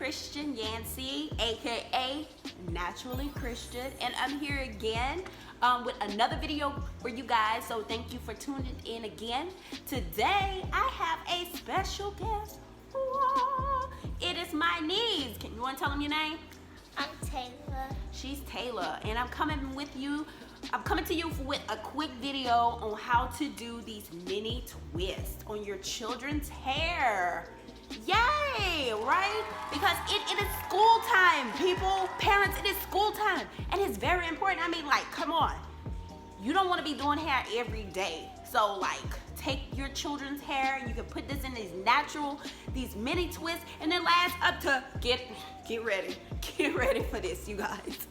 Christian Yancey, aka Naturally Christian, and I'm here again with another video for you guys. So thank you for tuning in again. Today I have a special guest. It is my niece. You want to tell them your name? I'm Talah. She's Talah, and I'm coming to you with a quick video on how to do these mini twists on your children's hair. Yay, right? Because it is school time, people. Parents, it is school time. And it's very important. I mean, like, come on. You don't want to be doing hair every day. So, like, take your children's hair. You can put this in these mini twists, and it lasts up to, get ready. Get ready for this, you guys.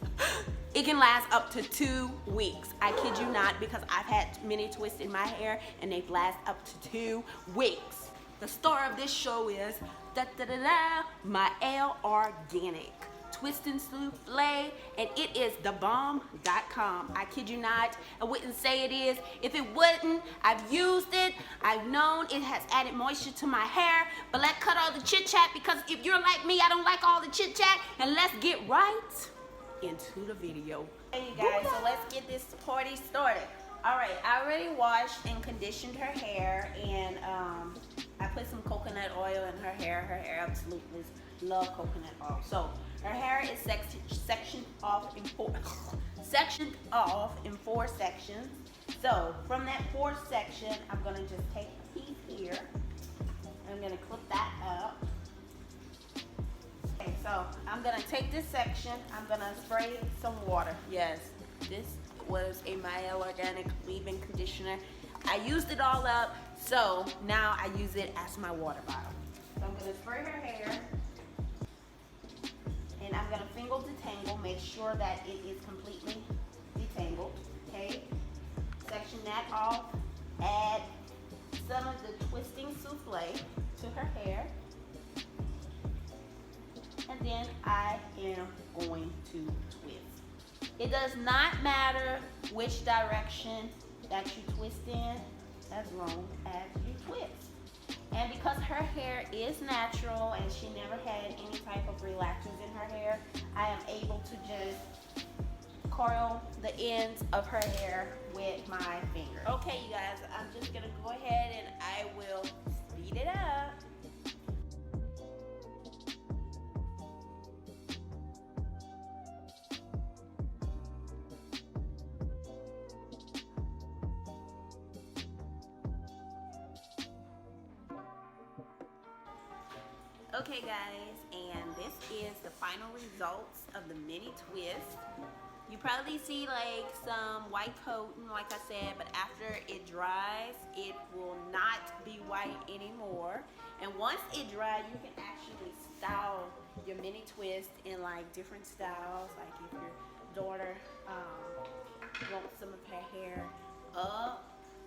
It can last up to 2 weeks. I kid you not, because I've had mini twists in my hair, and they've lasted up to 2 weeks. The star of this show is Mielle Organic Twist and Soufflé, and it is thebomb.com. I kid you not. I wouldn't say it is if it wouldn't. I've used it. I've known it has added moisture to my hair. But let's cut all the chit chat, because if you're like me, I don't like all the chit chat. And let's get right into the video. Hey you guys, so let's get this party started. All right, I already washed and conditioned her hair, and I put some coconut oil in her hair. Her hair absolutely love coconut oil. So her hair is sectioned off in four sections. So from that fourth section, I'm gonna just take a piece here. I'm gonna clip that up. Okay, so I'm gonna take this section. I'm gonna spray some water. Yes, this was a Mielle Organic leave-in conditioner. I used it all up, so now I use it as my water bottle. So I'm gonna spray her hair, and I'm gonna finger detangle, make sure that it is completely detangled, okay? Section that off, add some of the twisting souffle to her hair, and then I am going to twist. It does not matter which direction that you twist in, as long as you twist. And because her hair is natural and she never had any type of relaxers in her hair, I am able to just coil the ends of her hair with my finger. Okay, you guys, I'm just gonna go ahead and I will speed it up. Okay guys, and this is the final results of the mini twist. You probably see like some white coating, like I said, but after it dries, it will not be white anymore. And once it dries, you can actually style your mini twist in like different styles. Like if your daughter wants some of her hair up,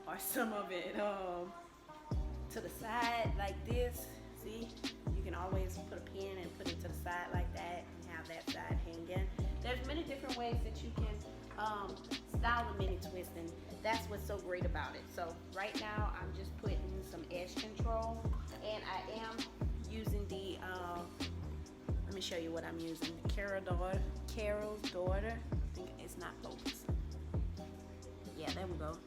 or some of it to the side like this, see? You can always put a pin and put it to the side like that and have that side hanging. There's many different ways that you can style the mini twist, and that's what's so great about it. So right now I'm just putting some edge control, and I am using the let me show you what I'm using. Carol's Daughter. I think it's not focusing. Yeah, there we go.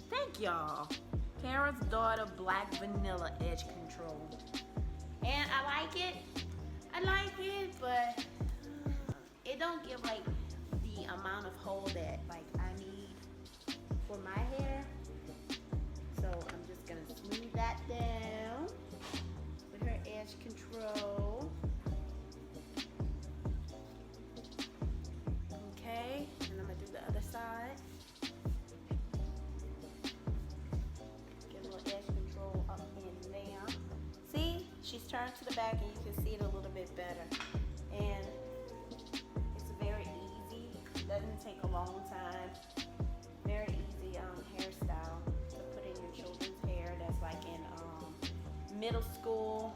Thank y'all. Carol's Daughter Black Vanilla Edge Control. And I like it, but it don't give like the amount of hold that like I need for my hair. So I'm just gonna smooth that down with her edge control. Okay, and I'm gonna do the other side. Get a little edge control up in there. See? She's turned to the back, and you can see it a little bit better. And it's very easy. It doesn't take a long time. Very easy hairstyle to put in your children's hair that's like in middle school,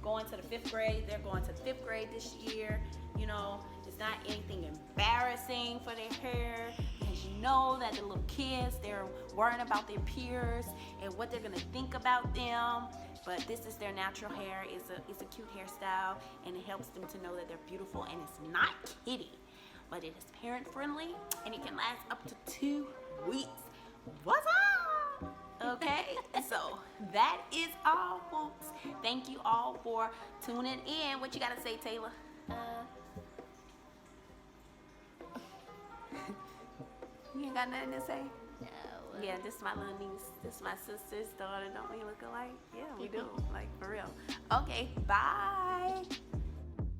going to the 5th grade. They're going to 5th grade this year. You know, it's not anything embarrassing for their hair, because you know that the little kids, they're worrying about their peers and what they're gonna think about them. But this is their natural hair. It's a cute hairstyle, and it helps them to know that they're beautiful, and it's not kitty, but it is parent friendly, and it can last up to 2 weeks. What's up? Okay, so that is all, folks. Thank you all for tuning in. What you gotta say, Taylor? You ain't got nothing to say? No. Yeah, this is my little niece. This is my sister's daughter. Don't we look alike? Yeah, we do. Like, for real. Okay, bye.